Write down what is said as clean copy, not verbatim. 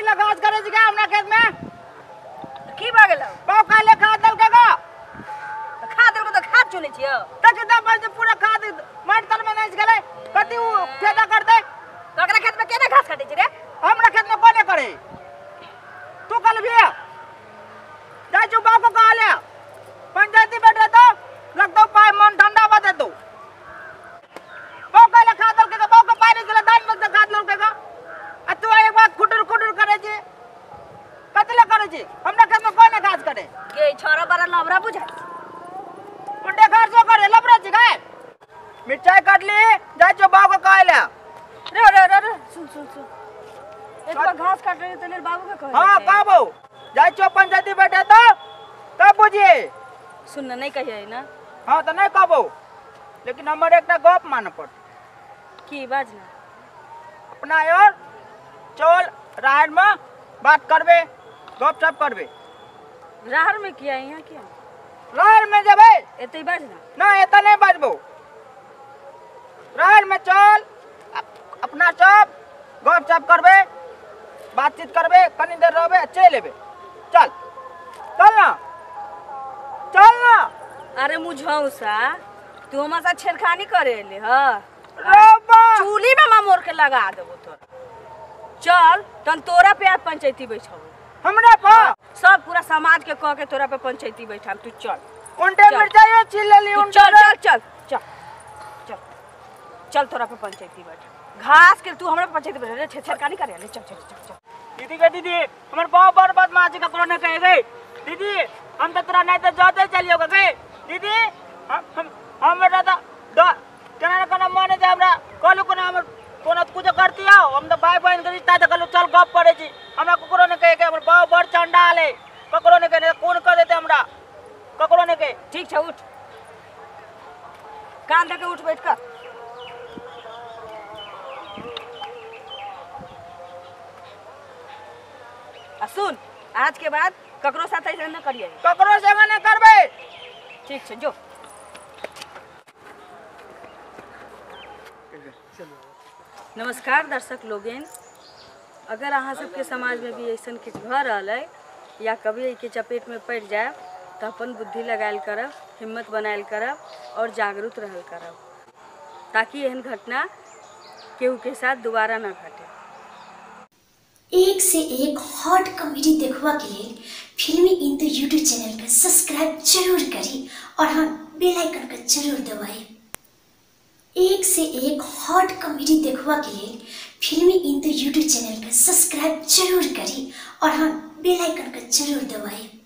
ले घास करे जी हमरा खेत में की भ गेल बाप काले खाद दल के खाद दल तो खाद चुने छियो त कितना बजे पूरा खाद माटी तल में नहीं गेले कति उ फायदा कर दे तोरा खेत में केना घास काटे छी रे हमरा खेत में कोने करे तू कल भी जा जो बाप को कहा ले पंचायती बैठे तो लगता पाए मन ठंडा बदे तू बाप काले खाद दल के बाप को पानी के दान में खाद दल के आ तू एक बार खुटुर खुटुर करे जी कतले करे जी हमरा खेत में कोने घास करे के छोरा बड़ा लबरा बुझा उंडे घर जो करे लबरा जी गए मिर्चाई काट ली जा जो बाप को कहा ले रे सुन एक बार घास काट रहे तेरे बाबू के कह हां बाबू जा जो पंचायती बैठे तो तब बुझिए सुनना नहीं कहिए ना हां तो नहीं कहबो लेकिन हमर एकटा गप मान पड़ की बाजना अपना यार चल राहर में बात करबे गप सप करबे राहर में किया यहां किया राहर में जबे एतई बाजना ना एता नहीं बाजबो राहर में चल अपना सब गप सप करबे बातचीत करबे कनी देर रहबे चल लेबे चल चल ना अरे मुझौसा तू हमारे साथ छेड़खानी करे ले हां चूली में मां मोर के लगा देबो तोरा चल तन तोरा पे आज पंचायती बैठाबो हमरा पा सब पूरा समाज के कह के तोरा पे पंचायती बैठाम तू चल उंडे मिर्चाई छिल लेली चल तोरा पे पंचायती बैठा घास के तू हमरा पे पंचायती बैठा रे छेड़खानी करे ले चल दीदी हमर बहुत बड़ बदमाश का कोनो कहे गए दीदी हम तो तोरा नहीं तो जाते चलियो गए दीदी हम दादा केना केना माने जे हमरा कहलु कोना हमर कोनो कुछ करती आओ हम तो भाई बहन के रिश्ता देखलु चल गप करे छी हमरा ककरो ने कहे के हमर बहुत बड़ चंडाल है ककरो ने कहे कोन कर देते हमरा ककरो ने कहे ठीक है उठ कान देके उठ बैठ कर सुन आज के बाद ककरो साथ ऐसे न करिए ककरो संग न करबे ठीक है जो नमस्कार दर्शक लोगन अगर अहाँ सबके समाज में भी ऐसा किछु भ रहल है या कभी के चपेट में पड़ जाए तो अपन बुद्धि लगायल करब हिम्मत बनायल करब और जागरूक रहल करब ताकि एहन घटना केहू के साथ दोबारा न घटे एक से एक हॉट कॉमेडी देखवा के लिए फिल्मी इंदु यूट्यूब चैनल का सब्सक्राइब जरूर करें और हाँ बेल आइकन का जरूर दबाएं। एक से एक हॉट कॉमेडी देखवा के लिए फिल्मी इंदु यूट्यूब चैनल का सब्सक्राइब जरूर करें और हाँ बेल आइकन का जरूर दबाएं।